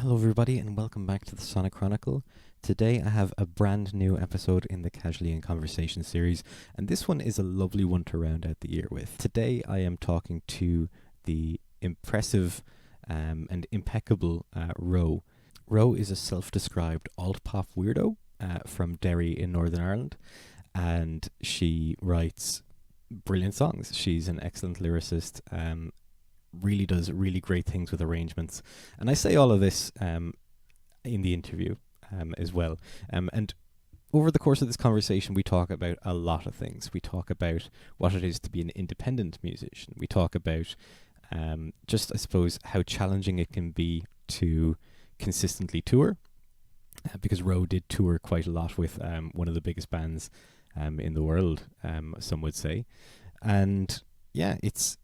Hello, everybody, and welcome back to the Sonic Chronicle. Today, I have a brand new episode in the Casually in Conversation series, and this one is a lovely one to round out the year with. Today, I am talking to the impressive and impeccable Ro. Ro is a self-described alt-pop weirdo from Derry in Northern Ireland, and she writes brilliant songs. She's an excellent lyricist, really does really great things with arrangements. And I say all of this in the interview as well. And over the course of this conversation, we talk about a lot of things. We talk about what it is to be an independent musician. We talk about just, I suppose, how challenging it can be to consistently tour, because Ro did tour quite a lot with one of the biggest bands in the world, some would say. And yeah, it's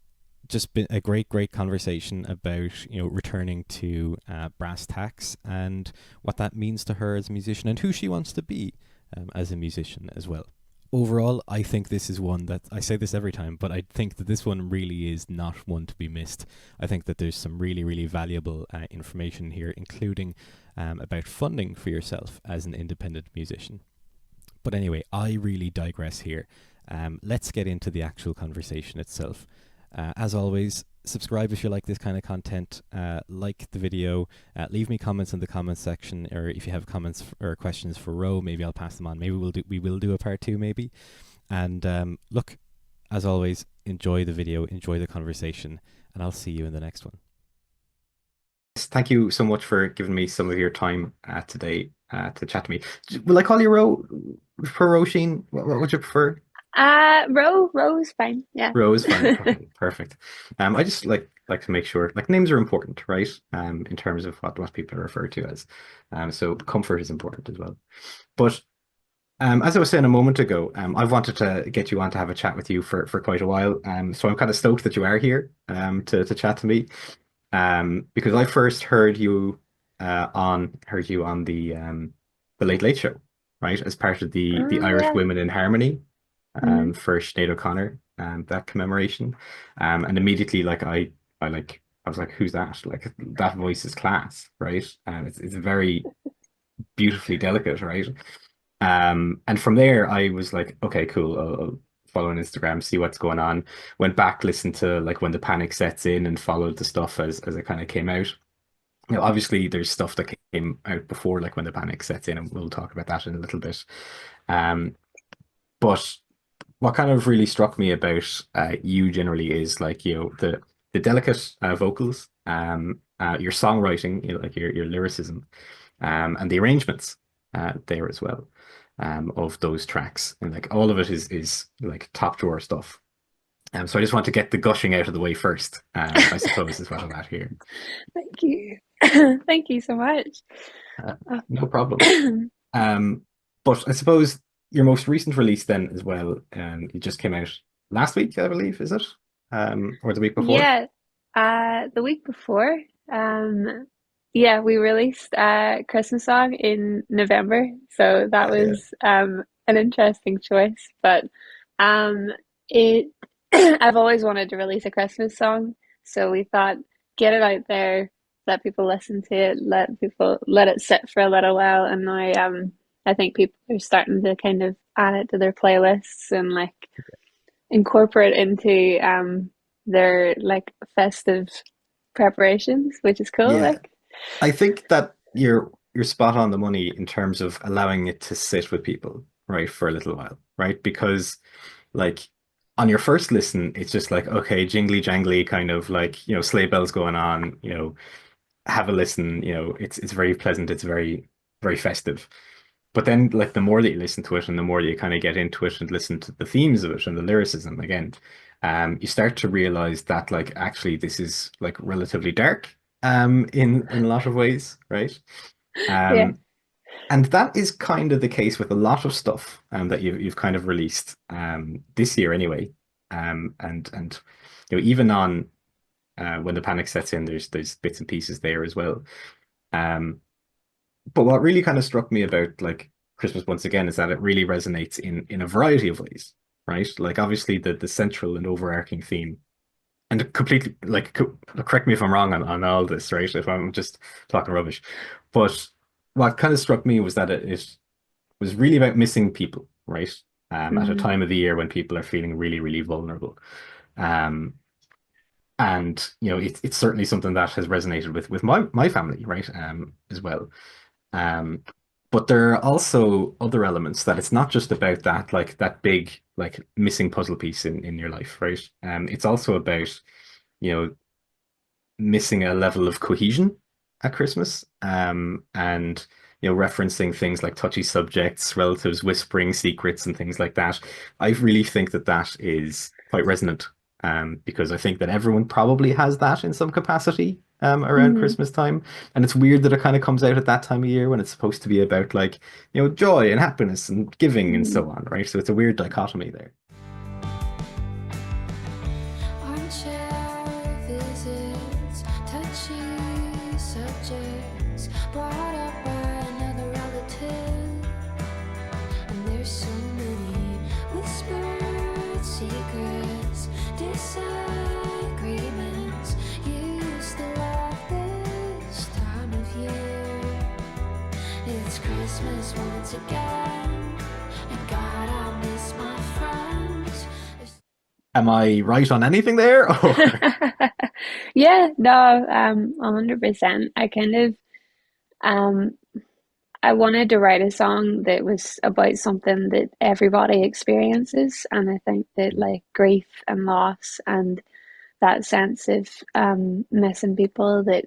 just been a great conversation about, returning to brass tacks and what that means to her as a musician and who she wants to be as a musician as well. Overall, I think this is one that, I say this every time, but I think that this one really is not one to be missed. I think that there's some really valuable information here, including about funding for yourself as an independent musician. But anyway, I really digress here. Let's get into the actual conversation itself. As always, subscribe if you like this kind of content, like the video, leave me comments in the comments section, or if you have comments or questions for Ro, maybe I'll pass them on. Maybe we will do a part 2 maybe. And look, as always, enjoy the video, enjoy the conversation, and I'll see you in the next one. Thank you so much for giving me some of your time today to chat to me. Will I call you Ro for Roisin? What would you prefer? Ro is fine. Yeah. Ro is fine. Okay, perfect. I just like to make sure, like, names are important, right? In terms of what people are referred to as. So comfort is important as well. But as I was saying a moment ago, I've wanted to get you on to have a chat with you for quite a while. So I'm kind of stoked that you are here to chat to me. Because I first heard you on the Late Late Show, right? As part of the Irish Yeah. Women in Harmony Mhm. for Sinead O'Connor, that commemoration. And immediately, like, I was like, who's that? Like, that voice is class, right? It's very beautifully delicate, right? And from there, I was like, okay, cool. I'll follow on Instagram, see what's going on. Went back, listened to, like, When the Panic Sets In, and followed the stuff as it kind of came out. Obviously, there's stuff that came out before, like When the Panic Sets In, and we'll talk about that in a little bit. Um, but what kind of really struck me about you generally is, like, the delicate vocals, your songwriting, like your lyricism, and the arrangements there as well, of those tracks, and like all of it is like top drawer stuff. So I just want to get the gushing out of the way first. I suppose is what I'm at here. Thank you. Thank you so much. Uh, Oh. no problem. Um, but I suppose your most recent release then as well, it just came out last week, I believe, is it? Or the week before? Yeah. The week before, um, yeah, we released a Christmas song in November, so that Yeah. was an interesting choice. But um, it I've always wanted to release a Christmas song, so we thought get it out there, let people listen to it, let it sit for a little while, and now I think people are starting to kind of add it to their playlists and like incorporate into their like festive preparations, which is cool. Yeah. Like, I think that you're spot on the money in terms of allowing it to sit with people, right, for a little while, right? Because, like, on your first listen, it's just like, okay, jingly jangly, kind of like, sleigh bells going on, have a listen, it's very pleasant, it's very festive. But then, like, the more that you listen to it and the more you kind of get into it and listen to the themes of it and the lyricism again, you start to realize that, like, actually this is like relatively dark in a lot of ways, right? yeah, Um, and that is kind of the case with a lot of stuff that you've kind of released this year anyway. And even on When the Panic Sets In, there's bits and pieces there as well. Um, but what really kind of struck me about, like, Christmas once again is that it really resonates in a variety of ways, right? Like, obviously the central and overarching theme and completely like correct me if I'm wrong on all this, right? If I'm just talking rubbish, but what kind of struck me was that it was really about missing people, right? At a Mm-hmm. time of the year when people are feeling really, really vulnerable. Um, and it's certainly something that has resonated with my family, right? As well. Um, but there are also other elements that it's not just about that, like that big, like missing puzzle piece in your life, right? It's also about, you know, missing a level of cohesion at Christmas. And referencing things like touchy subjects, relatives whispering secrets, and things like that. I really think that that is quite resonant. Because I think that everyone probably has that in some capacity around Mm-hmm. Christmas time. And it's weird that it kind of comes out at that time of year when it's supposed to be about like, joy and happiness and giving and Mm-hmm. so on, right? So it's a weird dichotomy there. Armchair visits, touchy subjects, brought up by another relative. And there's so many whispered secrets, disagreements. You used to love this time of year. It's Christmas once again, and God, I miss my friends. Am I right on anything there? Or Yeah, no, 100%. Um, I wanted to write a song that was about something that everybody experiences, and I think that like grief and loss and that sense of missing people that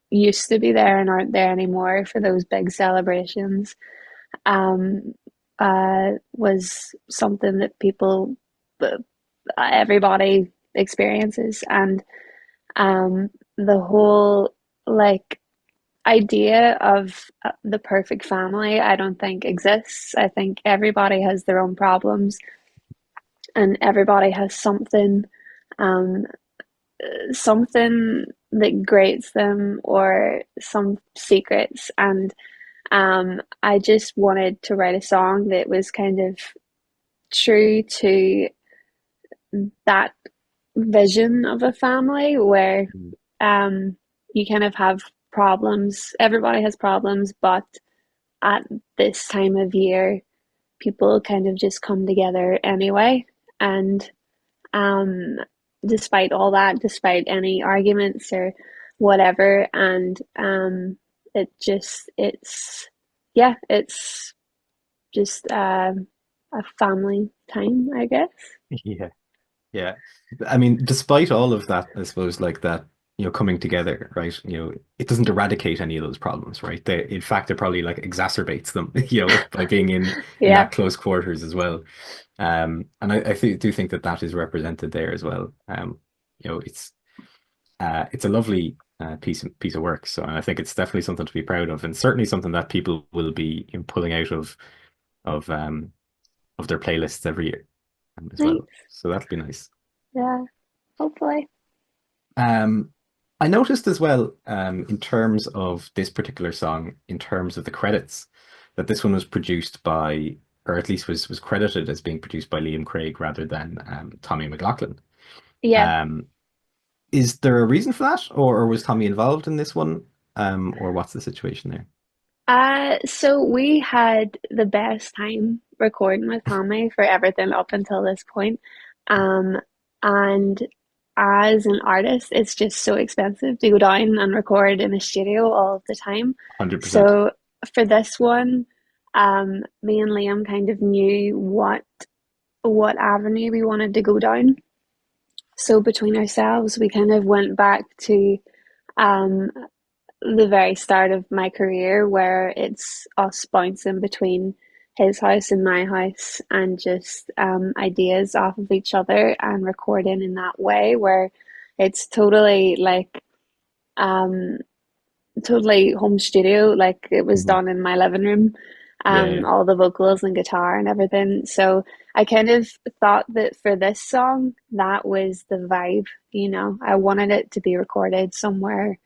used to be there and aren't there anymore for those big celebrations, um, was something that everybody experiences, and the whole like idea of the perfect family I don't think exists. I think everybody has their own problems and everybody has um something that grates them or some secrets, and I just wanted to write a song that was kind of true to that vision of a family where um you kind of have problems, everybody has problems, but at this time of year people kind of just come together anyway, and um despite all that, despite any arguments or whatever, and it's yeah, it's just a family time, I guess. yeah. Yeah. I mean, despite all of that, I suppose like that, coming together, right? It doesn't eradicate any of those problems, right? In fact, it probably like exacerbates them, by being in Yeah, that close quarters as well. And I do think that that is represented there as well. It's a lovely piece of work. So, and I think it's definitely something to be proud of, and certainly something that people will be pulling out of of their playlists every year as well. thanks. So that'll be nice. Yeah, hopefully. Um, I noticed as well, in terms of this particular song, in terms of the credits, that this one was produced by, or at least was credited as being produced by Liam Craig rather than Tommy McLaughlin. Yeah. Um, is there a reason for that, or was Tommy involved in this one, or what's the situation there? So we had the best time recording with Tommy for everything up until this point. Um, and as an artist, it's just so expensive to go down and record in a studio all of the time. 100%. So for this one, me and Liam kind of knew what avenue we wanted to go down. So between ourselves, we kind of went back to um the very start of my career where it's us bouncing between his house and my house and just ideas off of each other and recording in that way where it's totally like um totally home studio, like it was Mhm. done in my living room, Yeah, yeah. all the vocals and guitar and everything. So I kind of thought that for this song that was the vibe, I wanted it to be recorded somewhere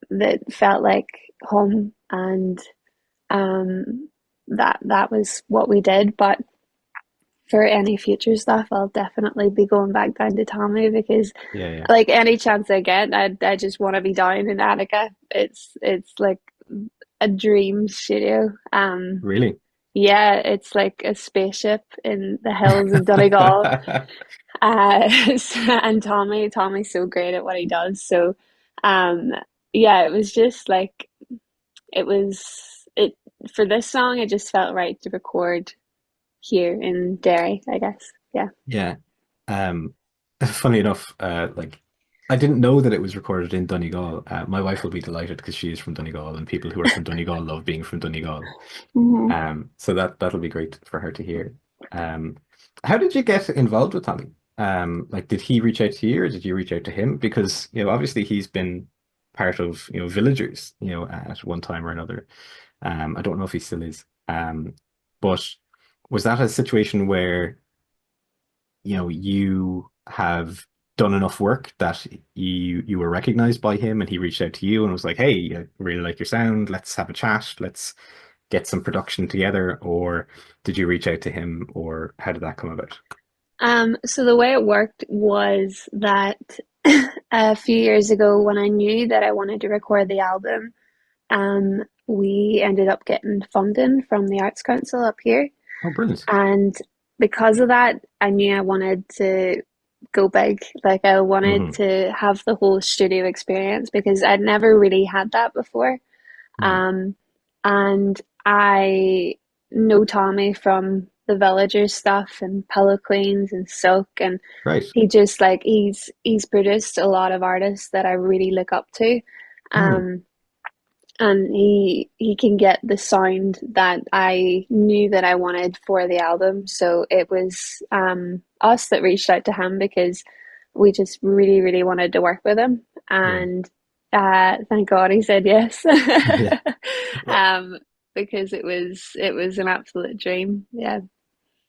that felt like home, and that was what we did. But for any future stuff, I'll definitely be going back down to Tommy because, Yeah, yeah. like, any chance I get, I just want to be down in Attica. It's like a dream studio. Really? Yeah, it's like a spaceship in the hills of Donegal. And Tommy's so great at what he does. So, um, yeah, it was just like it was it for this song. It just felt right to record here in Derry, I guess. Yeah. Yeah. Um, funny enough, like I didn't know that it was recorded in Donegal. My wife will be delighted because she is from Donegal, and people who are from Donegal love being from Donegal. Hmm. So that'll be great for her to hear. Um, how did you get involved with Tommy? Like, did he reach out to you, or did you reach out to him? Because obviously he's been part of Villagers, at one time or another. I don't know if he still is. But was that a situation where you have done enough work that you were recognized by him, and he reached out to you and was like, "Hey, I really like your sound. Let's have a chat. Let's get some production together," or did you reach out to him, or how did that come about? So the way it worked was that a few years ago, when I knew that I wanted to record the album, we ended up getting funding from the Arts Council up here. Oh, brilliant. And because of that, I knew I wanted to go big. Like, I wanted Hmm. to have the whole studio experience because I'd never really had that before. Hmm. Um, and I know Tommy from the Villagers stuff and Pillow Queens and Silk, and Right. he just like he's produced a lot of artists that I really look up to. Hmm. Um, and he can get the sound that I knew that I wanted for the album. So it was us that reached out to him because we just really, really wanted to work with him. Yeah. And thank God he said yes. Yeah. Well, um, because it was an absolute dream. Yeah.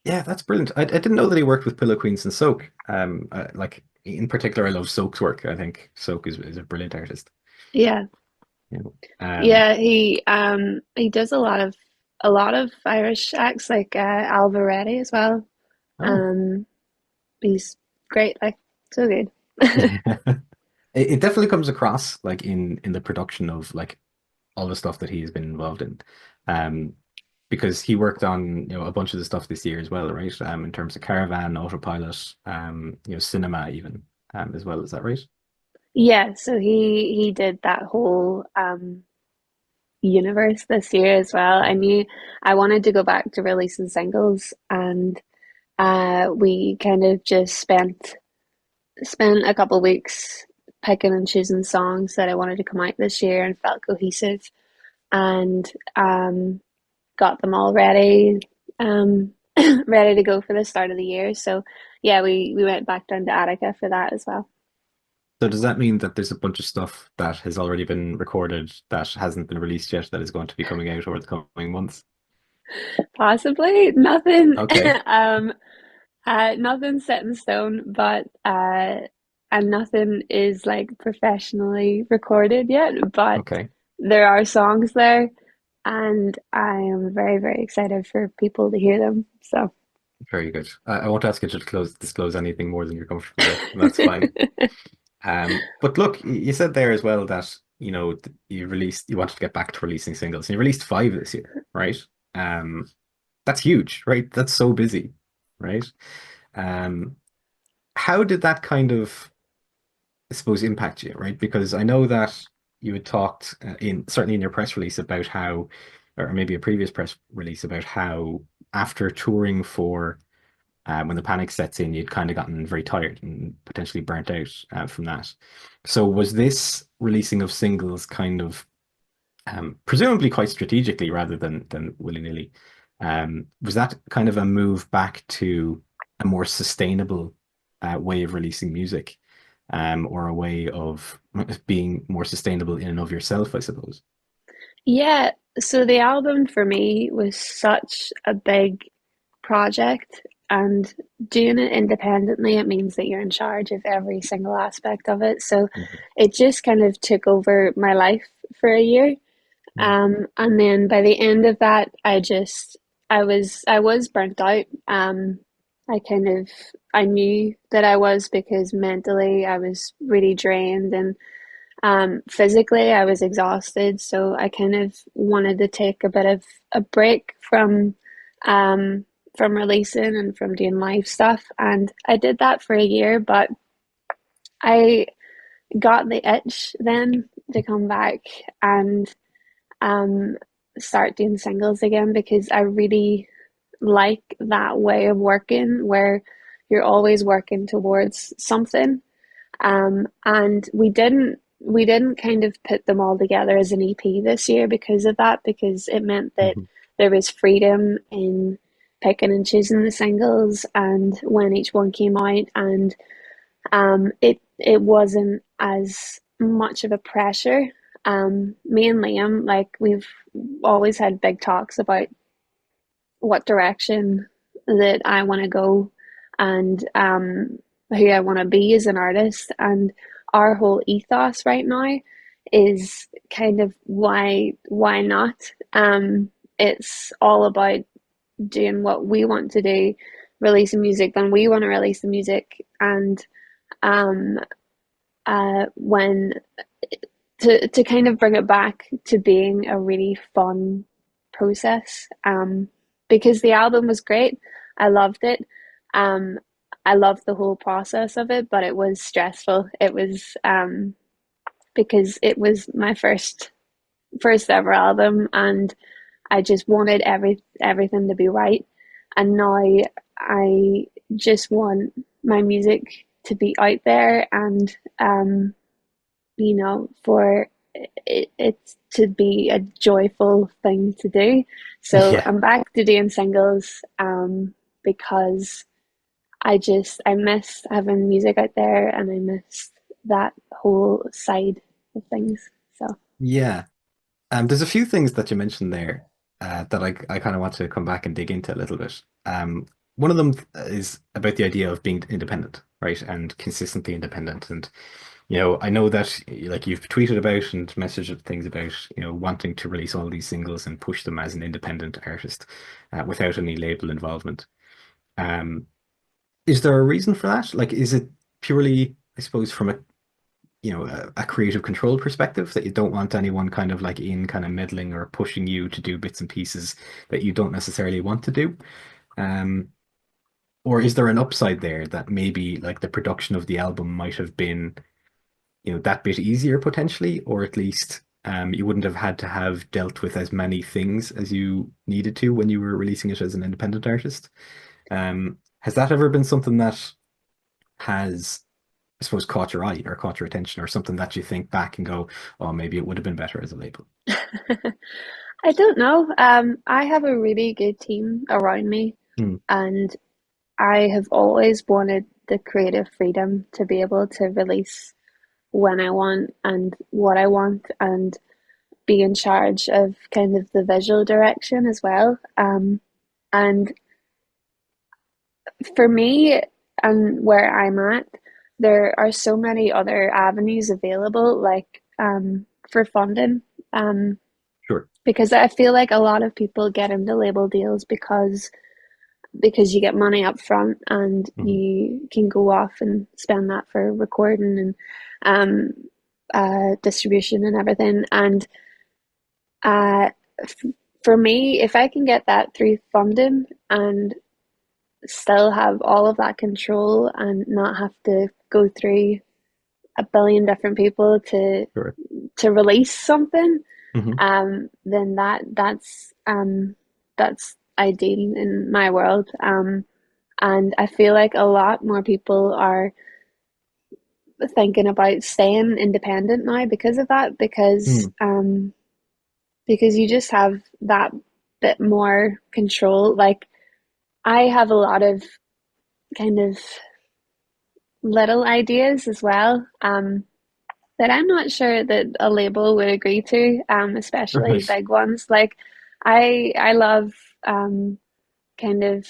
yeah, that's brilliant. I didn't know that he worked with Pillow Queens and Soak. Like in particular, I love Soak's work. I think Soak is a brilliant artist. Yeah. You know. Um, Yeah, he does a lot of Irish acts like Alvaretti as well. oh. Um, he's great, like so good. It definitely comes across like in the production of like all the stuff that he has been involved in. Um, because he worked on a bunch of the stuff this year as well, right? In terms of Caravan, Autopilot, Cinema even, as well. Is that right? Yeah, so he did that whole universe this year as well. I knew I wanted to go back to releasing singles, and we kind of just spent a couple of weeks picking and choosing songs that I wanted to come out this year and felt cohesive, and got them all ready, ready to go for the start of the year. So yeah, we went back down to Attica for that as well. So does that mean that there's a bunch of stuff that has already been recorded that hasn't been released yet that is going to be coming out over the coming months? Possibly nothing, Okay. um, nothing set in stone, but and nothing is like professionally recorded yet. But Okay. there are songs there, and I am very, very excited for people to hear them. So. Very good. I won't ask you to disclose anything more than you're comfortable with. That's fine. But look, you said there as well that you wanted to get back to releasing singles, and you released five this year, right? Um, that's huge, right? That's so busy, right? Um, how did that kind of, I suppose, impact you, right? Because I know that you had talked in certainly in your press release about how, or maybe a previous press release about how after touring for when the panic sets in, you'd kind of gotten very tired and potentially burnt out from that. So was this releasing of singles kind of presumably quite strategically rather than willy-nilly? Was that kind of a move back to a more sustainable way of releasing music, or a way of being more sustainable in and of yourself, I suppose? Yeah, so the album for me was such a big project, and doing it independently, it means that you're in charge of every single aspect of it. So Mhm. it just kind of took over my life for a year. Mm. And then by the end of that, I was burnt out. I knew that I was, because mentally I was really drained, and physically I was exhausted. So I kind of wanted to take a bit of a break um, from releasing and from doing live stuff. And I did that for a year, but I got the itch then to come back and um, start doing singles again, because I really like that way of working where you're always working towards something. And we didn't kind of put them all together as an EP this year because of that, because it meant that Hmm. there was freedom in picking and choosing the singles and when each one came out. And it wasn't as much of a pressure. Me and Liam, like, we've always had big talks about what direction that I want to go, and who I want to be as an artist. And our whole ethos right now is kind of why not? It's all about doing what we want to do, releasing music when we want to release the music, and um, when to kind of bring it back to being a really fun process. Because the album was great. I loved it. Um, I loved the whole process of it, but it was stressful. It was because it was my first ever album, and I just wanted everything to be right. And now I just want my music to be out there, and for it to be a joyful thing to do. So Yeah. I'm back to doing singles, because I missed having music out there, and I missed that whole side of things. So Yeah. There's a few things that you mentioned there that I kind of want to come back and dig into a little bit. One of them is about the idea of being independent, right? And consistently independent. And, I know that like you've tweeted about and messaged things about, wanting to release all these singles and push them as an independent artist without any label involvement. Um, is there a reason for that? Like, is it purely, I suppose, from a creative control perspective that you don't want anyone kind of like in kind of meddling or pushing you to do bits and pieces that you don't necessarily want to do? Um, or is there an upside there that maybe like the production of the album might have been, that bit easier potentially, or at least you wouldn't have had to have dealt with as many things as you needed to when you were releasing it as an independent artist? Has that ever been something that has, I suppose, caught your eye or caught your attention, or something that you think back and go, oh, maybe it would have been better as a label? I don't know. I have a really good team around me, Hmm. and I have always wanted the creative freedom to be able to release when I want and what I want, and be in charge of kind of the visual direction as well. And for me, and where I'm at, there are so many other avenues available, like for funding. Um, Sure. because I feel like a lot of people get into label deals because you get money up front, and Hmm. you can go off and spend that for recording and distribution and everything. And uh, for me, if I can get that through funding and still have all of that control and not have to go through a billion different people Sure. to release something, Hmm. then that's ideal in my world. And I feel like a lot more people are thinking about staying independent now because of that, Hmm. because you just have that bit more control. Like, I have a lot of kind of little ideas as well, that I'm not sure that a label would agree to, especially Right. big ones. Like, I love um, kind of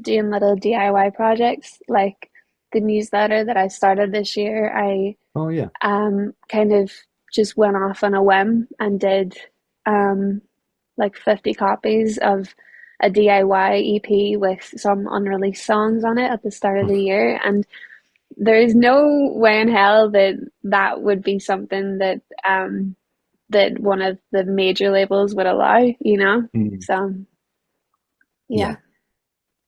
doing little DIY projects, like the newsletter that I started this year. I Oh, yeah. kind of just went off on a whim and did um, like 50 copies of a DIY EP with some unreleased songs on it at the start of the year, and there is no way in hell that that would be something that that one of the major labels would allow, you know? Mm. So yeah. Yeah,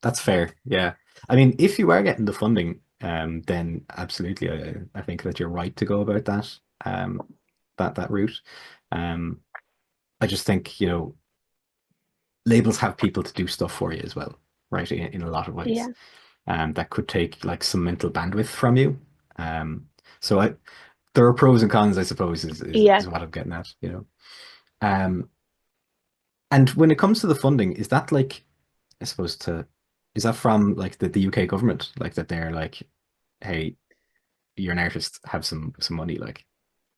that's fair. Yeah. I mean, if you are getting the funding, then absolutely, I think that you're right to go about that, that route. Um, I just think, labels have people to do stuff for you as well, right? In a lot of ways. Yeah. That could take like some mental bandwidth from you. Um, so there are pros and cons, I suppose, Yeah. is what I'm getting at. Um, and when it comes to the funding, is that like, I suppose is that from like the UK government, like that they're like, hey, you're an artist, have some money, like.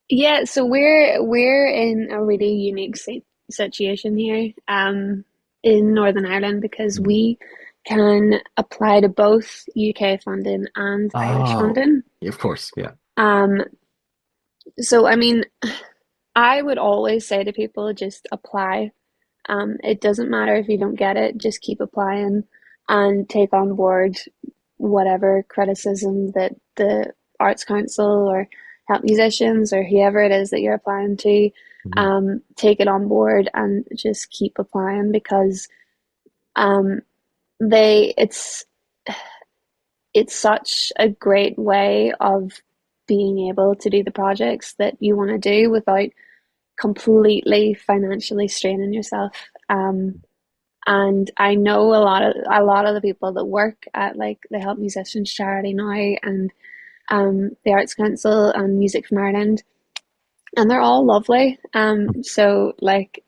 Yeah, so we're in a really unique situation here in Northern Ireland because Mm. we can apply to both UK funding and Irish Oh, funding. of course, yeah. Um, so I mean, I would always say to people, just apply. It doesn't matter if you don't get it, just keep applying and take on board whatever criticism that the Arts Council or Help Musicians or whoever it is that you're applying to, Mhm. take it on board and just keep applying because um, they it's such a great way of being able to do the projects that you want to do without completely financially straining yourself. And I know a lot of the people that work at like the Help Musicians charity now and the Arts Council and Music from Ireland, and they're all lovely. So like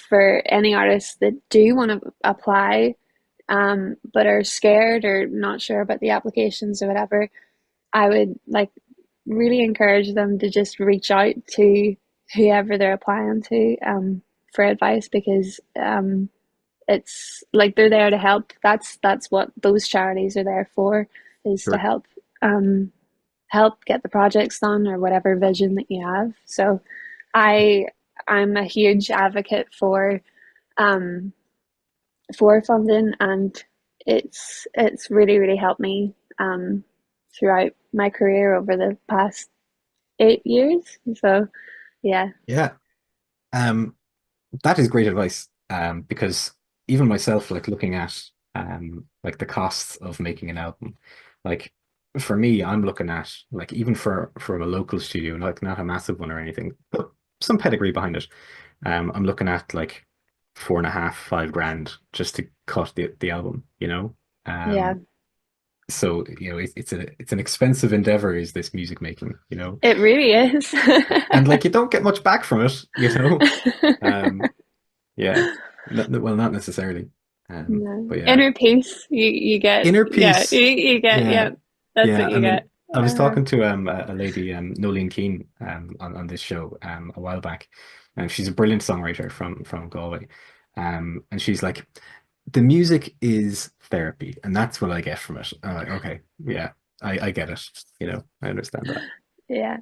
for any artists that do want to apply, but are scared or not sure about the applications or whatever, I would like really encourage them to just reach out to whoever they're applying to for advice because it's like they're there to help. That's what those charities are there for, is to Sure. um help get the projects done or whatever vision that you have. So I I'm a huge advocate um for funding, and it's really really helped me throughout my career over the past 8 years. So yeah. Yeah. Um, that is great advice. Because even myself, like looking at like the costs of making an album, like for me, I'm looking at like even for a local studio, like not a massive one or anything, but some pedigree behind it. I'm looking at like 4.5, 5 grand just to cut the album. Yeah, So it's an expensive endeavor, is this music making. it really is. And like you don't get much back from it. Um, yeah. Well, not necessarily. No. But yeah. Inner peace, you get, Inner yeah, peace. you get, Yeah. yeah, that's Yeah. what I you mean, get. I was Uh, talking to a lady, Nolene Keane, on this show a while back. And she's a brilliant songwriter from Galway. And she's like, the music is therapy, and that's what I get from it. I'm like, okay, yeah, I get it. I understand that. yeah,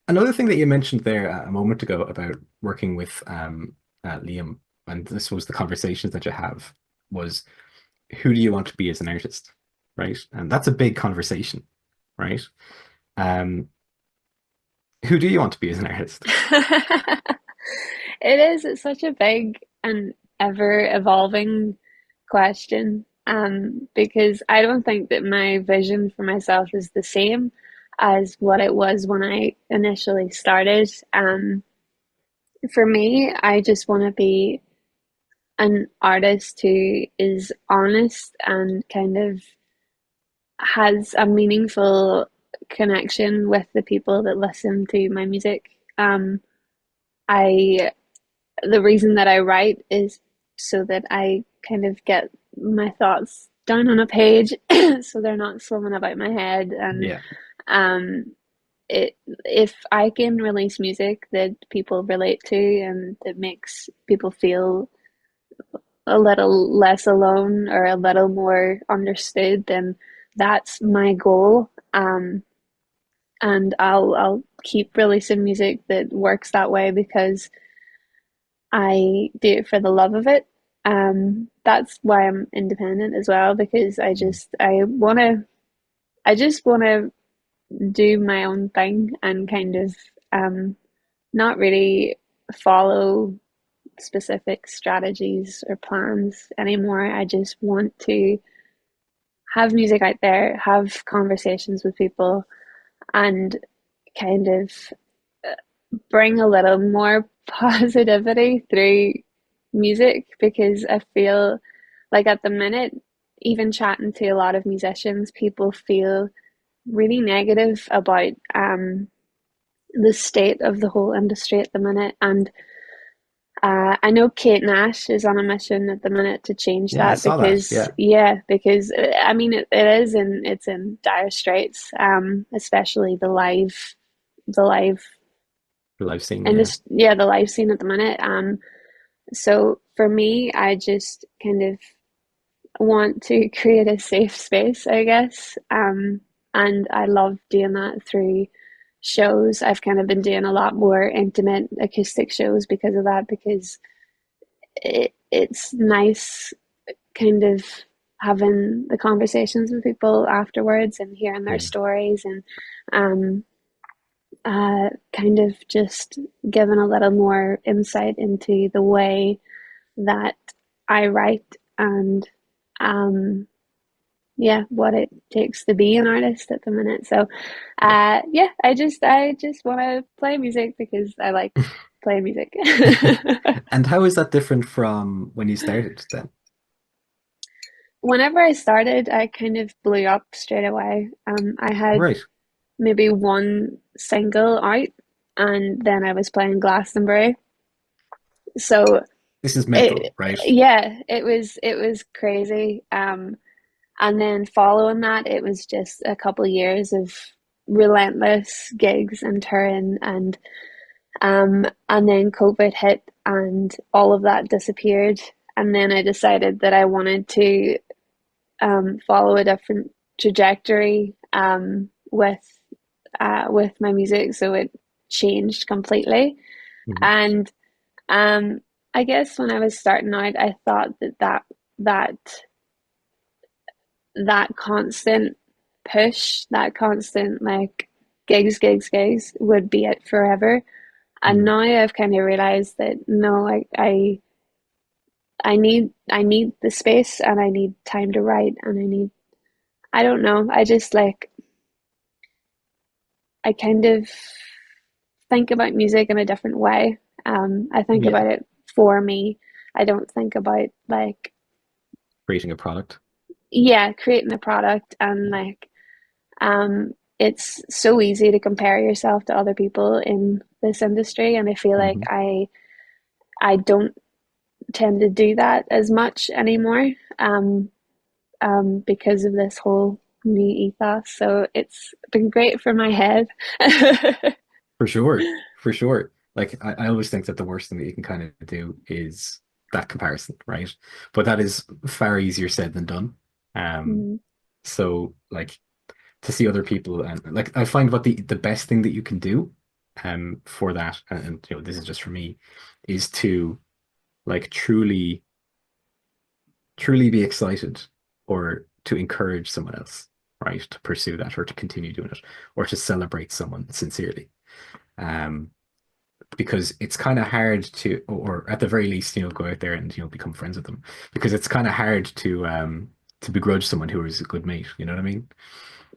Another thing that you mentioned there a moment ago about working with Liam, and this was the conversations that you have, was who do you want to be as an artist, right? And that's a big conversation, right? Um, who do you want to be as an artist? it is. It's such a big and ever evolving question. Because I don't think that my vision for myself is the same as what it was when I initially started. For me, I just want to be an artist who is honest and kind of has a meaningful connection with the people that listen to my music. I The reason that I write is so that I kind of get my thoughts down on a page, so they're not swimming about my head. And Yeah, um, if I can release music that people relate to and that makes people feel a little less alone or a little more understood, then that's my goal. And I'll keep releasing music that works that way because I do it for the love of it. that's why I'm independent as well, because I just want to do my own thing and kind of not really follow specific strategies or plans anymore. I just want to have music out there, have conversations with people, and kind of bring a little more positivity through music, because I feel like at the minute, even chatting to a lot of musicians, people feel really negative about the state of the whole industry at the minute. And I know Kate Nash is on a mission at the minute to change Yeah, I that, saw that. because Yeah, because I mean it is in it's in dire straits, especially the live the live scene. and Yeah. this the live scene at the minute. So for me, I just kind of want to create a safe space, I guess. And I love doing that through shows. I've kind of been doing a lot more intimate acoustic shows because of that, because it's nice kind of having the conversations with people afterwards and hearing their Mm. stories, and um, kind of just giving a little more insight into the way that I write, and what it takes to be an artist at the minute. So I just want to play music because I like playing music. And how is that different from when you started then? Whenever I started, I kind of blew up straight away. I had Right. maybe one single out, and then I was playing Glastonbury. So This is mental, it, right? yeah, it was crazy. And then following that, it was just a couple of years of relentless gigs and touring, and then COVID hit and all of that disappeared. And then I decided that I wanted to follow a different trajectory with my music, so it changed completely. Mhm. And I guess when I was starting out, I thought that that constant push, that constant like gigs would be it forever. And Mhm. now I've kind of realized that no, I need the space, and I need time to write, and I don't know, I just like I kind of think about music in a different way. I think Yeah, about it for me. I don't think about like creating a product. creating a product, and like it's so easy to compare yourself to other people in this industry, and I feel like Hmm. I don't tend to do that as much anymore, because of this whole new ethos. So it's been great for my head. For sure, for sure. Like I always think that the worst thing that you can kind of do is that comparison, right? But that is far easier said than done. Um, Mm, so like to see other people and like I find what the best thing that you can do for that and you know this is just for me is to like truly be excited or to encourage someone else, right? To pursue that or to continue doing it or to celebrate someone sincerely. Um, because it's kind of hard to, or at the very least, you know, go out there and, you know, become friends with them because it's kind of hard to begrudge someone who is a good mate. You know what I mean?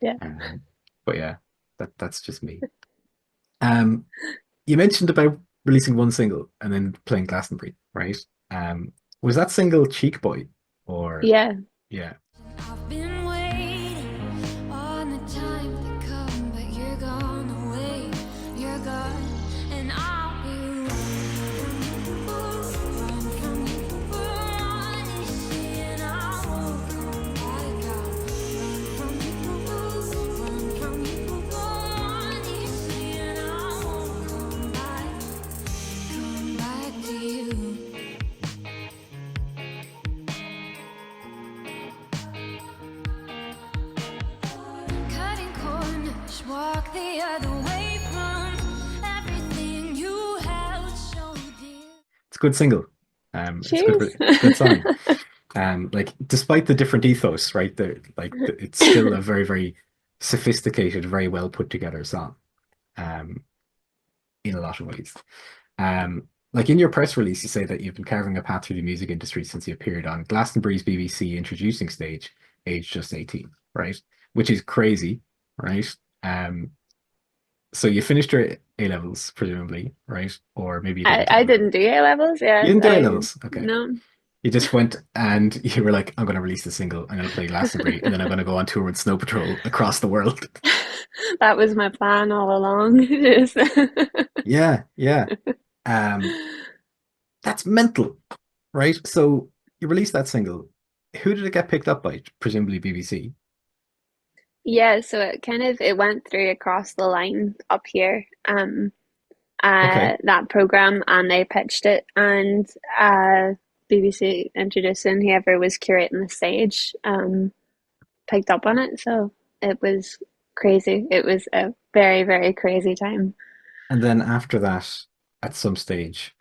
yeah. Um, but yeah, that's just me. Um, you mentioned about releasing one single and then playing Glastonbury, right? Um, was that single Cheek Boy or Yeah. yeah? I've been waiting on the time to come, but you're gone away, you're gone, and I'll be run from you, run, you see, and I won't come back. I'll run from you, run, you see, and I won't come back to you. Cutting corners, walk the other way from everything you held so dear. It's a good single. It's good. Cheers. It's a good song. Like despite the different ethos, right? It's still a very, very sophisticated, very well put together song. Um, in a lot of ways. Like in your press release, you say that you've been carving a path through the music industry since you appeared on Glastonbury's BBC introducing stage, aged just 18, right? Which is crazy, right? Um, so you finished your A levels, presumably, right? Or maybe you didn't. I I don't know. didn't do A levels. You Yeah, didn't do A I levels, okay? no. You just went and you were like, I'm going to release the single, I'm going to play Glastonbury, and then I'm going to go on tour with Snow Patrol across the world. That was my plan all along. Just Yeah, yeah. Um, that's mental, right? So you released that single. Who did it get picked up by? Presumably BBC. yeah, so it went through across the line up here. Okay. That program, and they pitched it, and BBC introducing whoever was curating the stage picked up on it. So it was crazy. It was a very, very crazy time. And then after that, at some stage,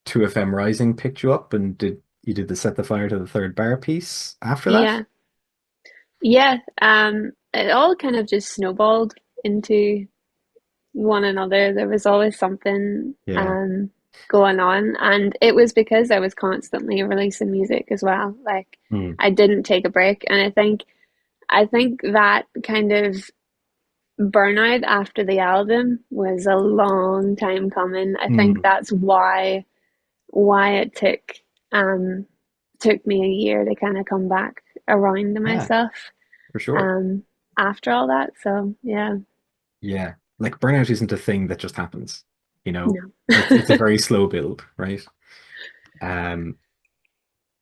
2FM Rising picked you up and did the Set the Fire to the Third Bar piece after that? Yeah, yeah. It all kind of just snowballed into one another. There was always something Yeah. going on, and it was because I was constantly releasing music as well. Like Hmm. I didn't take a break, and I think that kind of burnout after the album was a long time coming. I think Hmm. that's why it took me a year to kind of come back around to Yeah, myself for sure. um after all that. So yeah, Yeah. Like burnout isn't a thing that just happens, you know? no. It's a very slow build, right? Um,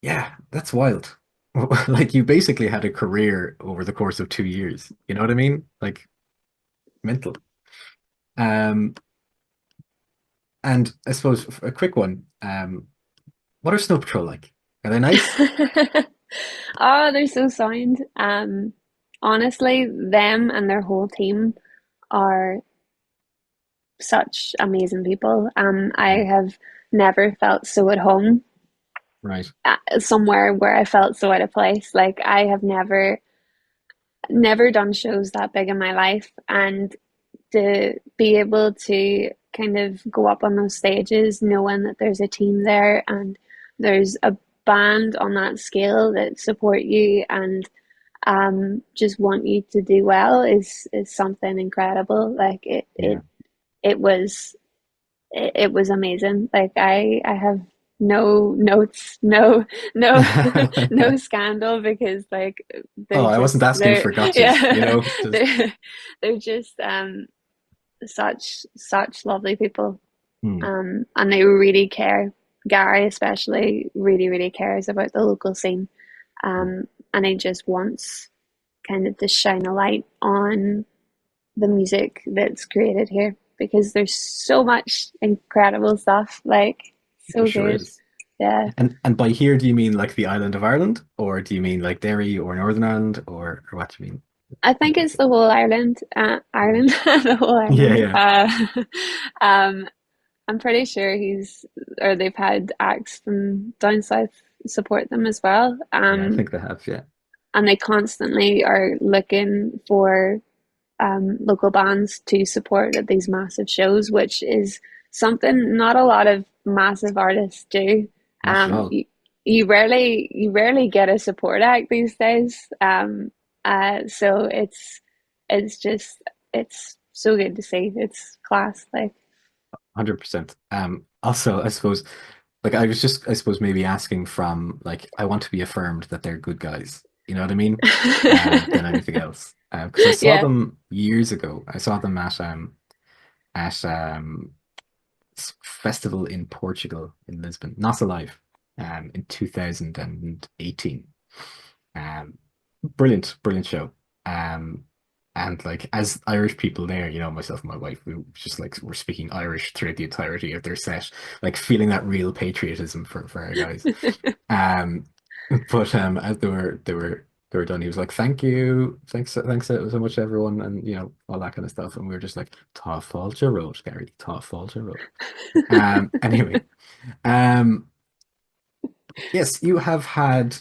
yeah, that's wild. Like you basically had a career over the course of 2 years. You know what I mean? Like mental. Um, and I suppose a quick one. What are Snow Patrol like? Are they nice? Oh, they're so sound. Honestly, them and their whole team are such amazing people. I Mm, have never felt so at home right. somewhere where I felt so out of place. Like I have never done shows that big in my life, and to be able to kind of go up on those stages knowing that there's a team there and there's a band on that scale that support you and just want you to do well is something incredible. Like Yeah. it was amazing. Like I have no notes, no no scandal, because like Oh, I wasn't asking they're for gotchas, you yeah, know? Just they're just such lovely people. hmm, And they really care. Gary especially really cares about the local scene. hmm, And he just wants kind of to shine a light on the music that's created here, because there's so much incredible stuff, like there so sure good. is. Yeah. And by here, do you mean like the island of Ireland, or do you mean like Derry or Northern Ireland, or what do you mean I think it's the whole Ireland, Mhm. Ireland, the whole Yeah, Ireland. yeah, Um, I'm pretty sure they've had acts from down south support them as well. yeah. I think they have. Yeah, And they constantly are looking for local bands to support at these massive shows, which is something not a lot of massive artists do. not at all. You, you rarely get a support act these days. So it's so good to see. It's class, like. 100%. Also, I suppose, like, I suppose, maybe asking from, like, I want to be affirmed that they're good guys. You know what I mean? Than anything else. Because I saw Yeah. them years ago. I saw them at festival in Portugal in Lisbon, not alive, in 2018. Brilliant, brilliant show. Um, and like as Irish people there, you know, myself and my wife, we just like were speaking Irish throughout the entirety of their set, like feeling that real patriotism for our guys. Um, but as they were done, he was like, "Thank you, thanks so much, everyone," and you know all that kind of stuff. And we were just like, "Ta fáilte road, Gary, ta fáilte road." Anyway, um, Yes, you have had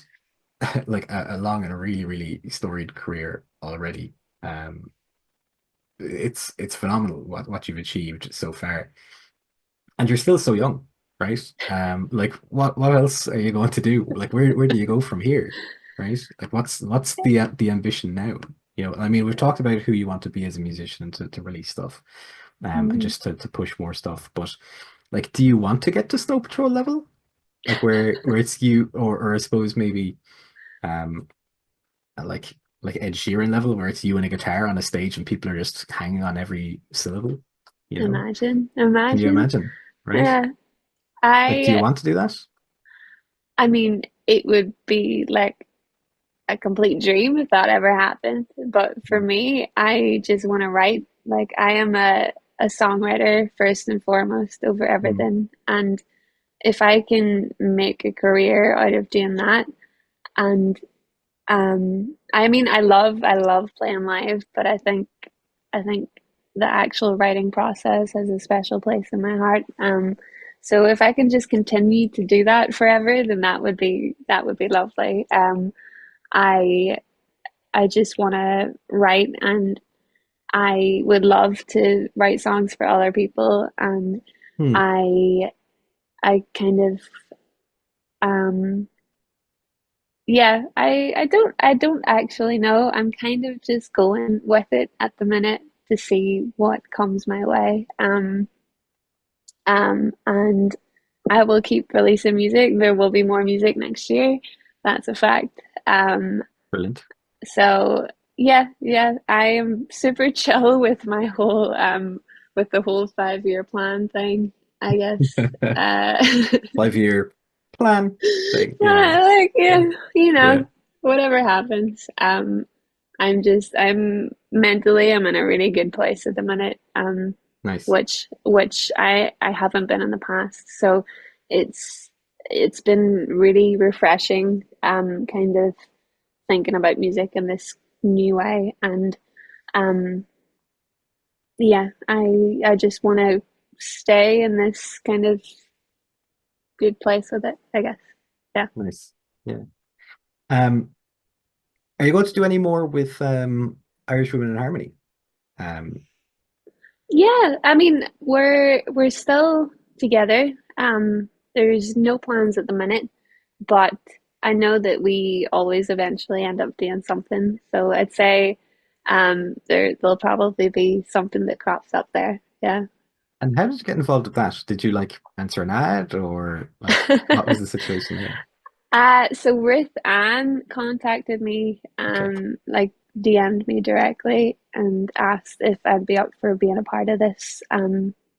like a long and a really, really storied career already. Um, it's phenomenal what you've achieved so far, and you're still so young, right? Like what else are you going to do? Like where do you go from here, right? Like what's the ambition now? You know, I mean, we've talked about who you want to be as a musician to release stuff, and Mhm. just to push more stuff. But like, do you want to get to Snow Patrol level? Like where it's you, or I suppose maybe um like Ed Sheeran level, where it's you and a guitar on a stage and people are just hanging on every syllable, you know? Imagine, Can you imagine. imagine, right? Yeah, Like, do you I, want to do that? I mean, it would be like a complete dream if that ever happened. But for Mm. me, I just want to write. Like I am a songwriter first and foremost over Mm. everything. And if I can make a career out of doing that, and I mean, I love playing live, but I think the actual writing process has a special place in my heart. So if I can just continue to do that forever, then that would be lovely. I I just want to write, and I would love to write songs for other people, and Hmm. I I kind of um yeah, I don't actually know. I'm kind of just going with it at the minute to see what comes my way. And I will keep releasing music. There will be more music next year. That's a fact. Brilliant. So yeah, yeah, I am super chill with my whole with the whole 5 year plan thing, I guess. Uh 5 year plan thing, yeah, like Yeah. yeah, Yeah. whatever happens. I'm mentally I'm in a really good place at the minute. Nice. Which I haven't been in the past. So it's it's been really refreshing, kind of thinking about music in this new way. And um yeah, I just want to stay in this kind of good place with it, I guess. Yeah. Nice. Yeah. Um, are you going to do any more with Irish Women in Harmony? Um, Yeah, I mean, we're still together. There's no plans at the minute, but I know that we always eventually end up doing something. So I'd say there'll probably be something that crops up there. Yeah. and how did you get involved with that? Did you like answer an ad, or like what was the situation there? So Ruth Ann contacted me, Okay. like DM'd me directly and asked if I'd be up for being a part of this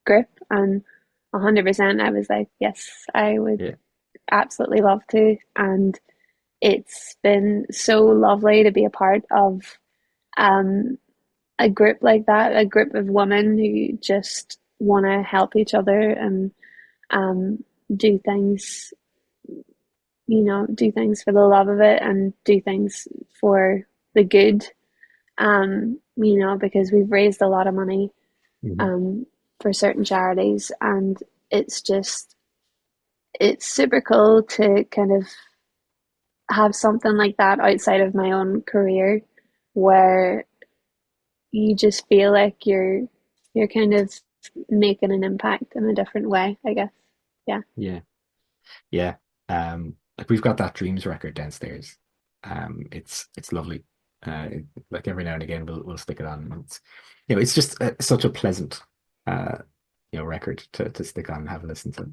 group, and 100% I was like, yes, I would Yeah. absolutely love to. And it's been so lovely to be a part of um a group like that, a group of women who just want to help each other and um do things do things for the love of it and do things for the good, because we've raised a lot of money Mhm. um, for certain charities, and it's just, it's super cool to kind of have something like that outside of my own career where you just feel like you're kind of making an impact in a different way, I guess. Yeah. Yeah. Yeah. Like we've got that Dreams record downstairs. It's lovely. Like every now and again we'll stick it on. It's it's just such a pleasant uh record to stick on and have a listen to.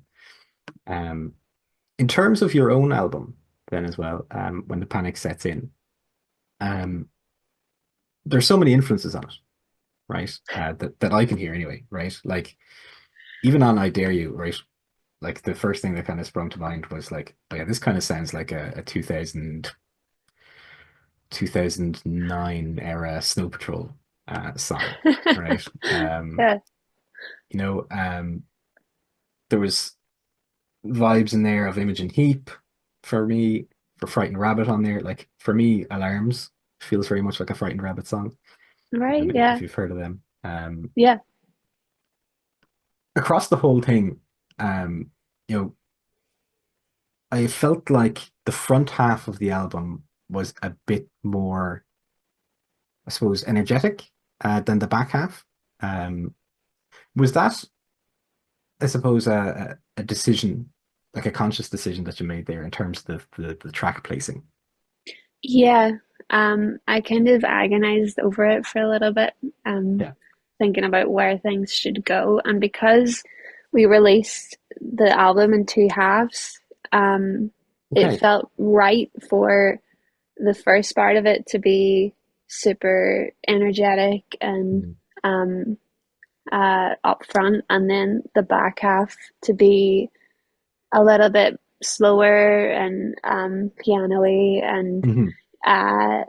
Um, in terms of your own album, then as well, when the panic sets in, um, there's so many influences on it, right? That I can hear anyway, right? Like even on I Dare You, right? Like the first thing that kind of sprung to mind was like, oh yeah, this kind of sounds like a 2009 era Snow Patrol song, right? Yeah. There was vibes in there of Imogen Heap for me, for Frightened Rabbit on there. Like for me, Alarms feels very much like a Frightened Rabbit song. Right. If Yeah. you've heard of them. Yeah. Across the whole thing, um, you know, I felt like the front half of the album was a bit more, I suppose, energetic than the back half. Um, was that, I suppose, a decision, like a conscious decision that you made there in terms of the track placing? Yeah, I kind of agonized over it for a little bit, Yeah. thinking about where things should go. And because we released the album in two halves, it Okay. felt right for the first part of it to be super energetic and Mm. um, upfront, and then the back half to be a little bit slower and piano-y and Mhm. uh,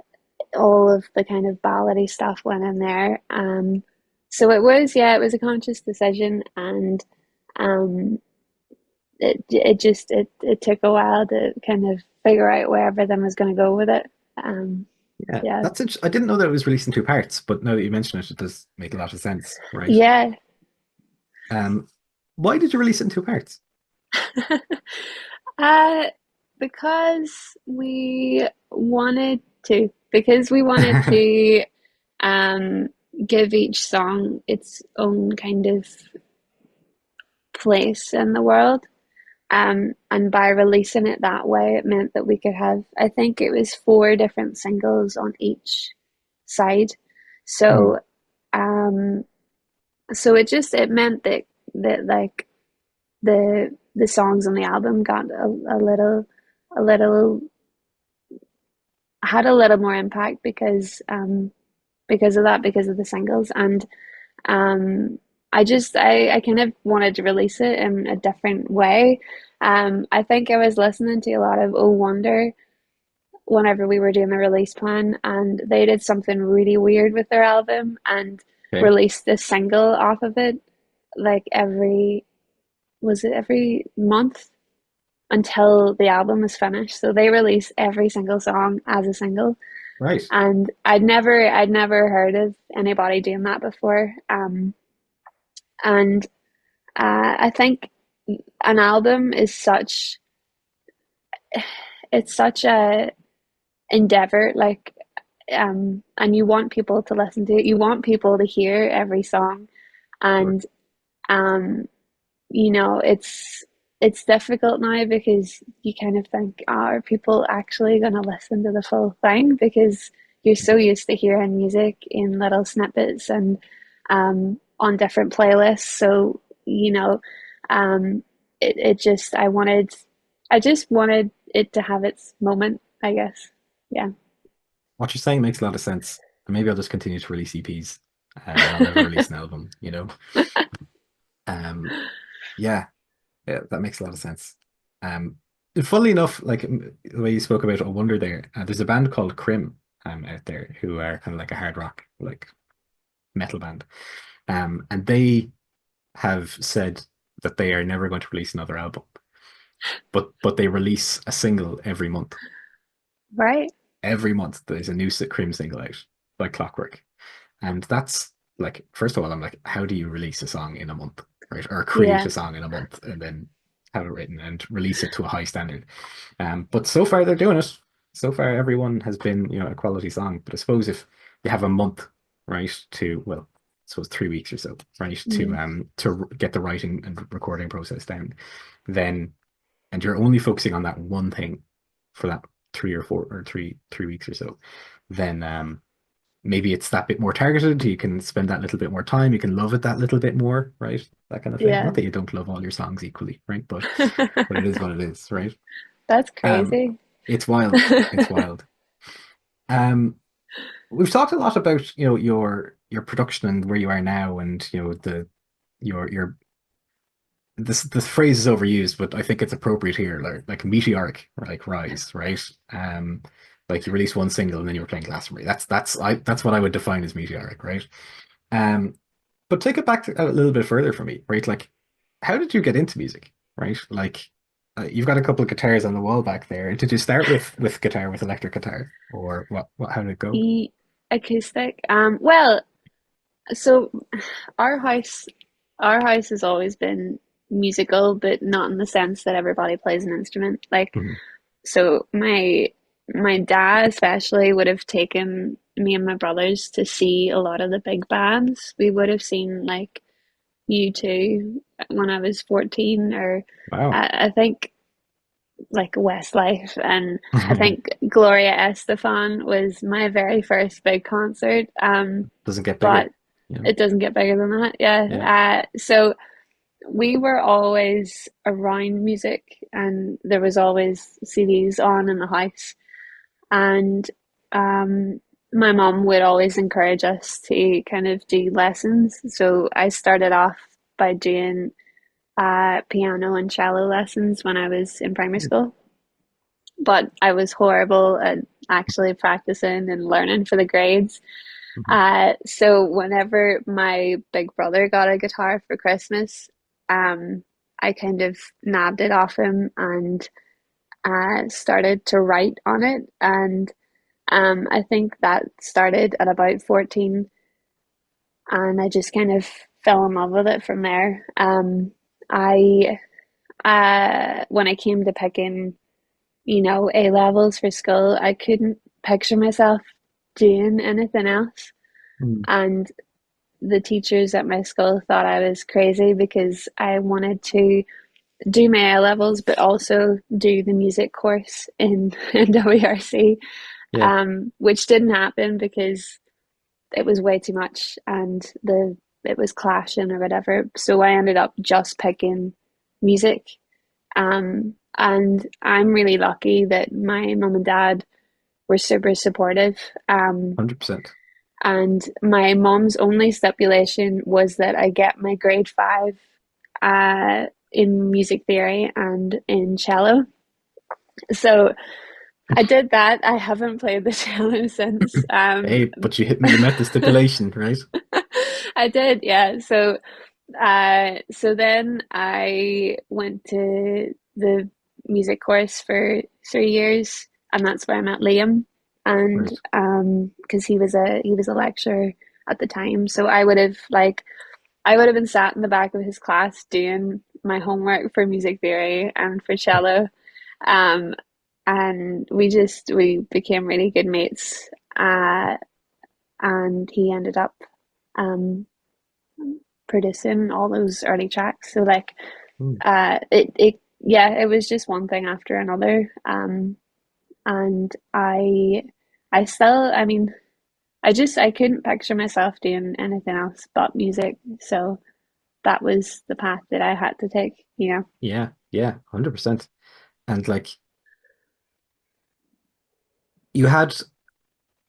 all of the kind of ballady stuff went in there. So it was, yeah, it was a conscious decision, and um, it took a while to kind of figure out where everything was going to go with it. Um, Yeah, yeah, that's I didn't know that it was released in two parts, but now that you mention it, it does make a lot of sense, right? yeah. Um, why did you release it in two parts? uh, because because we wanted to um, give each song its own kind of place in the world. And by releasing it that way, it meant that we could have, I think it was four different singles on each side. Mm. So, um, so it meant that like the songs on the album got a little had a little more impact because of that, because of the singles. And um, I kind of wanted to release it in a different way. I think I was listening to a lot of Oh Wonder whenever we were doing the release plan, and they did something really weird with their album and Okay. released a single off of it, like every month until the album was finished. So they released every single song as a single, Right. and I'd never heard of anybody doing that before. And I think an album is it's such a endeavor, like, and you want people to listen to it. You want people to hear every song, Sure. and um, it's difficult now because you kind of think, oh, are people actually going to listen to the full thing? Because you're so used to hearing music in little snippets and on different playlists. So, um, it just, I just wanted it to have its moment, I guess. Yeah. What you're saying makes a lot of sense. And maybe I'll just continue to release EPs, and I'll never release an album, you know? Um, yeah, yeah, that makes a lot of sense. Um, funnily enough, like the way you spoke about A Wonder there, there's a band called Crim out there who are kind of like a hard rock, like metal band. And they have said that they are never going to release another album, but they release a single every month. Right? Every month there's a new Cream single out by clockwork. And that's like, first of all, I'm like, how do you release a song in a month, right? Or create Yeah. a song in a month and then have it written and release it to a high standard. But so far they're doing it. So far everyone has been, a quality song. But I suppose if you have a month, right, to, well, I suppose 3 weeks or so, right, Mm. to get the writing and recording process down, then and you're only focusing on that one thing for that 3 weeks or so, then maybe it's that bit more targeted. You can spend that little bit more time. You can love it that little bit more, right? That kind of thing. Yeah. Not that you don't love all your songs equally, right? But it is what it is, right? That's Um, crazy. it's wild. It's wild. Um, we've talked a lot about your production and where you are now, and your this phrase is overused, but I think it's appropriate here, like meteoric, or like rise, right? Like you release one single and then you were playing Glastonbury. That's what I would define as meteoric, right? Um, but take it back a little bit further for me, right? Like, how did you get into music, right? Like, you've got a couple of guitars on the wall back there. Did you start with guitar, with electric guitar, or what? How did it go? E acoustic. Well, so our house, our house has always been musical, but not in the sense that everybody plays an instrument. Like, Mhm. so my dad especially would have taken me and my brothers to see a lot of the big bands. We would have seen like U2 when I was 14, or Wow. I think like Westlife, and I think Gloria Estefan was my very first big concert. Doesn't get But bigger. You know? it doesn't get bigger than that. Yeah. Yeah. So we were always around music, and there was always CDs on in the house. And my mom would always encourage us to kind of do lessons. So I started off by doing piano and cello lessons when I was in primary school, but I was horrible at actually practicing and learning for the grades. Mhm. So whenever my big brother got a guitar for Christmas, um, I kind of nabbed it off him and started to write on it. And I think that started at about 14, and I just kind of fell in love with it from there. I when I came to picking, A levels for school, I couldn't picture myself doing anything else. Mm. And the teachers at my school thought I was crazy because I wanted to do my A levels, but also do the music course in WRC, Yeah. which didn't happen because it was way too much and it was clashing or whatever. So I ended up just picking music. And I'm really lucky that my mum and dad were super supportive. 100%. And my mom's only stipulation was that I get my grade five in music theory and in cello. So I did that. I haven't played the cello since. Hey, but you met the stipulation, right? I did, yeah. So then I went to the music course for 3 years, and that's where I met Liam. And Right. because he was a lecturer at the time, so I would have been sat in the back of his class doing my homework for music theory and for cello. Um, and we became really good mates. And he ended up um producing all those early tracks. So like Mm. it yeah, it was just one thing after another. And I still, I mean, I couldn't picture myself doing anything else but music. So that was the path that I had to take. Yeah, yeah, 100%. And like you had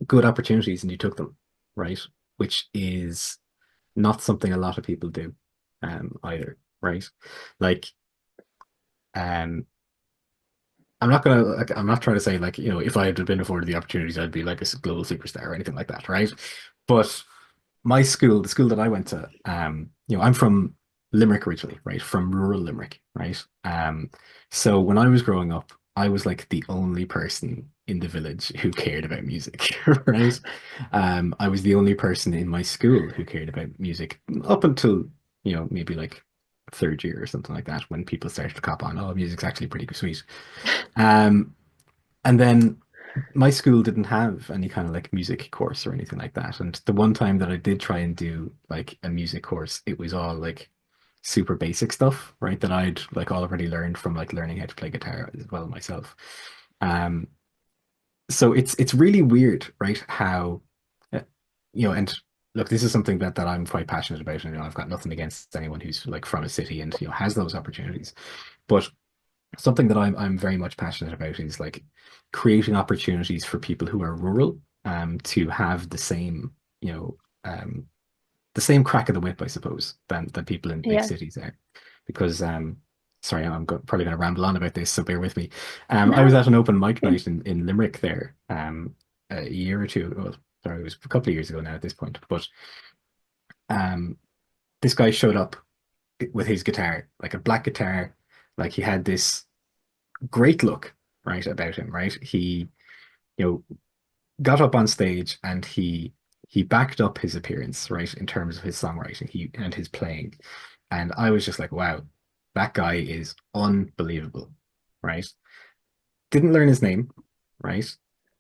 good opportunities and you took them, right? Which is not something a lot of people do, either, right? Like, um, I'm not trying to say like, if I had been afforded the opportunities, I'd be like a global superstar or anything like that, right? But the school that I went to, I'm from Limerick originally, right? From rural Limerick, right? So when I was growing up, I was like the only person in the village who cared about music, right? I was the only person in my school who cared about music up until, maybe like third year or something like that, when people started to cop on, oh, music's actually pretty sweet. Um, and then my school didn't have any kind of like music course or anything like that. And the one time that I did try and do like a music course, it was all like super basic stuff, right? That I'd like already learned from like learning how to play guitar as well myself. Um, so it's really weird, right? How uh, and look, this is something that I'm quite passionate about, and I've got nothing against anyone who's like from a city and has those opportunities. But something that I'm very much passionate about is like creating opportunities for people who are rural to have the same crack of the whip, I suppose, than people in big Yeah. cities are. Because sorry, probably going to ramble on about this, so bear with me. I was No. at an open mic Good. night in Limerick there a year or two. Well, sorry, it was a couple of years ago now at this point. But um, this guy showed up with his guitar, like a black guitar, like he had this great look, right, about him, right? He, you know, got up on stage and he backed up his appearance, right, in terms of his songwriting, he and his playing. And I was just like, wow, That guy is unbelievable, right? Didn't learn his name, right?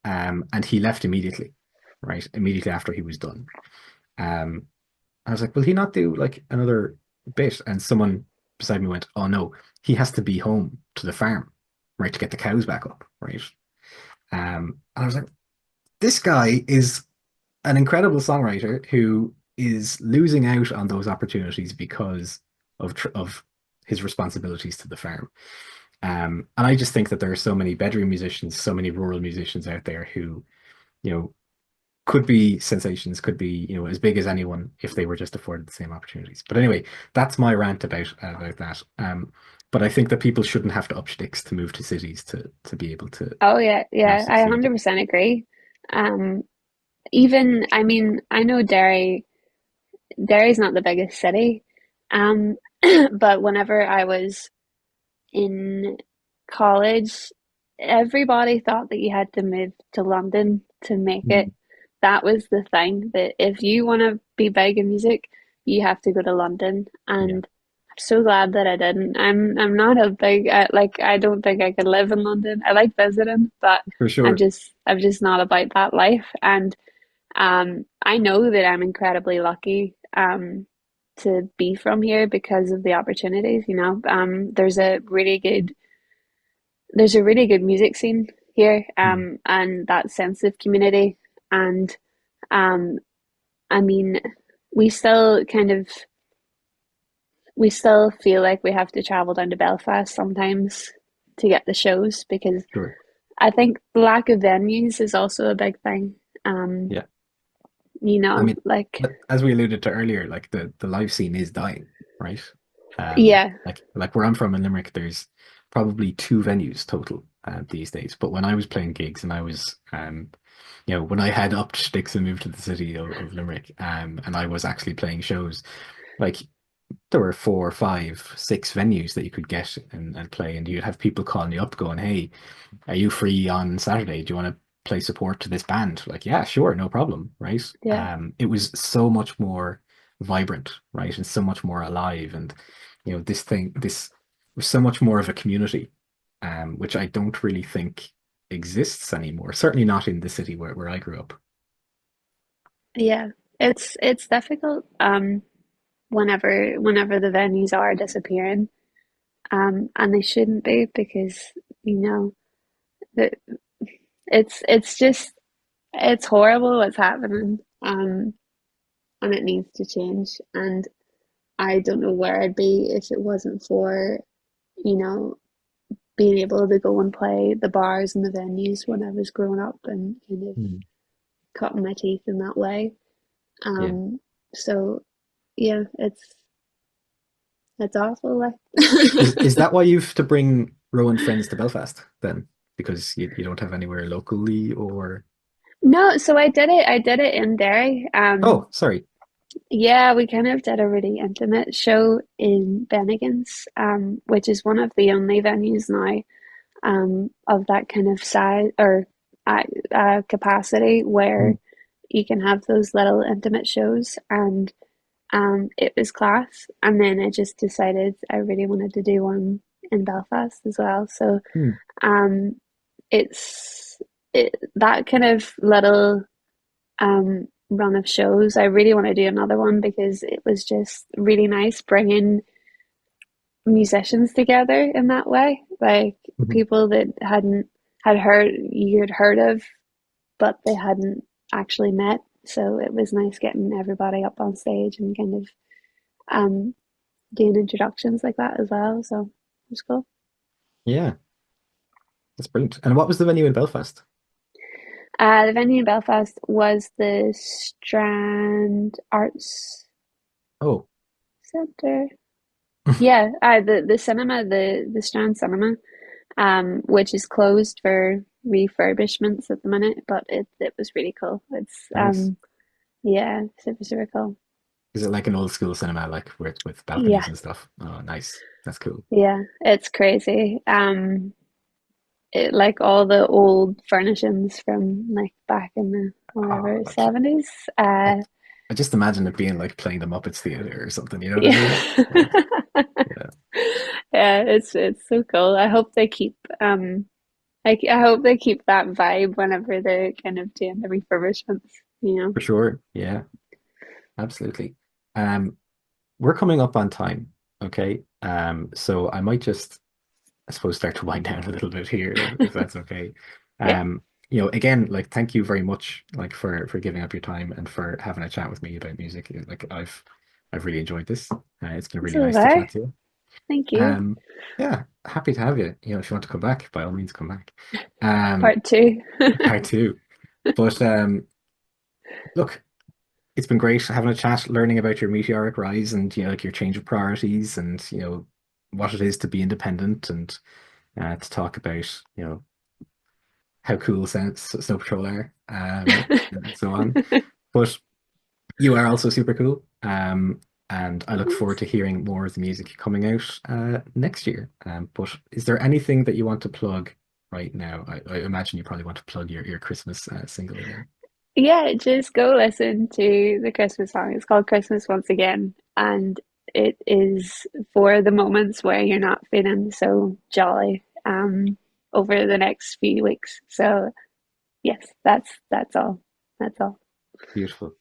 And he left immediately, right? Immediately after he was done. Um, I was like, will he not do like another bit? And someone beside me went, oh no, he has to be home to the farm, right, to get the cows back up, right? And I was like, this guy is an incredible songwriter who is losing out on those opportunities because of his responsibilities to the farm. And I just think that there are so many bedroom musicians, so many rural musicians out there who, you know, could be sensations, could be, you know, as big as anyone if they were just afforded the same opportunities. But anyway, that's my rant about that. But I think that people shouldn't have to up sticks to move to cities to be able to, Oh yeah, yeah, I succeed. 100% agree. Um, Even, I mean, I know Derry's not the biggest city, um, but whenever I was in college, everybody thought that you had to move to London to make it. Mm. That was the thing, that if you want to be big in music, you have to go to London. Yeah, And I'm so glad that I didn't. I'm not a big like I don't think I could live in London. I like visiting, but for sure. I'm just not about that life. And I know that I'm incredibly lucky to be from here because of the opportunities, you know. There's a really good music scene here, Mm. and that sense of community. And um, I mean, we still kind of we still feel like we have to travel down to Belfast sometimes to get the shows because Sure. I think the lack of venues is also a big thing. Um, Yeah. you I know, mean, like but as we alluded to earlier, like the live scene is dying, right? yeah, Like where I'm from in Limerick, there's probably two venues total these days. But when I was playing gigs and I was, you know, when I had upped sticks and moved to the city of Limerick, and I was actually playing shows, like there were four, five, six venues that you could get and play, and you'd have people calling you up going, "Hey, are you free on Saturday? Do you want to play support to this band?" Like, yeah, sure, no problem, right? yeah. It was so much more vibrant, right, and so much more alive, and you know, this was so much more of a community, which I don't really think exists anymore. Certainly not in the city where I grew up. Yeah, it's difficult whenever the venues are disappearing, and they shouldn't be because you know that it's just it's horrible what's happening, and it needs to change. And I don't know where I'd be if it wasn't for you know being able to go and play the bars and the venues when I was growing up and kind of Mm. cutting my teeth in that way. Yeah. Um, so yeah, it's awful. Like Is that why you've to bring Rowan friends to Belfast then? Because you don't have anywhere locally or no, so I did it in Derry. oh, sorry. Yeah, we kind of did a really intimate show in Bennigan's, which is one of the only venues now, of that kind of size or capacity where Mm. you can have those little intimate shows. And it was class. And then I just decided I really wanted to do one in Belfast as well. So Mm. um, that kind of little run of shows. I really want to do another one because it was just really nice bringing musicians together in that way, like Mhm. people that had heard you'd heard of, but they hadn't actually met. So it was nice getting everybody up on stage and kind of um doing introductions like that as well. So it was cool. Yeah, that's brilliant. And what was the venue in Belfast? The venue in Belfast was the Strand Arts Oh, Centre. Yeah, the cinema, the Strand Cinema, which is closed for refurbishments at the minute, but it was really cool. It's nice. yeah, super super cool. Is it like an old school cinema, like with balconies Yeah, and stuff? Oh, nice. That's cool. yeah, it's crazy. Like all the old furnishings from like back in the Oh, whatever like 70s. I, I just imagine it being like playing the Muppets Theater or something. You know what I mean? Yeah. Like, yeah, Yeah, it's so cool. I hope they keep I hope they keep that vibe whenever they're kind of doing the refurbishments, you know. for sure. Yeah, absolutely. Um, we're coming up on time. Okay. So I might just, I suppose, start to wind down a little bit here, if that's okay. Yeah, Again, like thank you very much, like for giving up your time and for having a chat with me about music. Like I've really enjoyed this. It's been really so nice to there. chat to you. Thank you. Um, yeah, happy to have you. If you want to come back, by all means, come back. Um, Part two. part two. But look, it's been great having a chat, learning about your meteoric rise and like your change of priorities and what it is to be independent and to talk about how cool Snow Patrol are and so on. But you are also super cool. And I look forward to hearing more of the music coming out next year. But is there anything that you want to plug right now? I imagine you probably want to plug your Christmas single again. Yeah, just go listen to the Christmas song. It's called Christmas Once Again, and it is for the moments where you're not feeling so jolly over the next few weeks. So yes, that's all. That's all. Beautiful.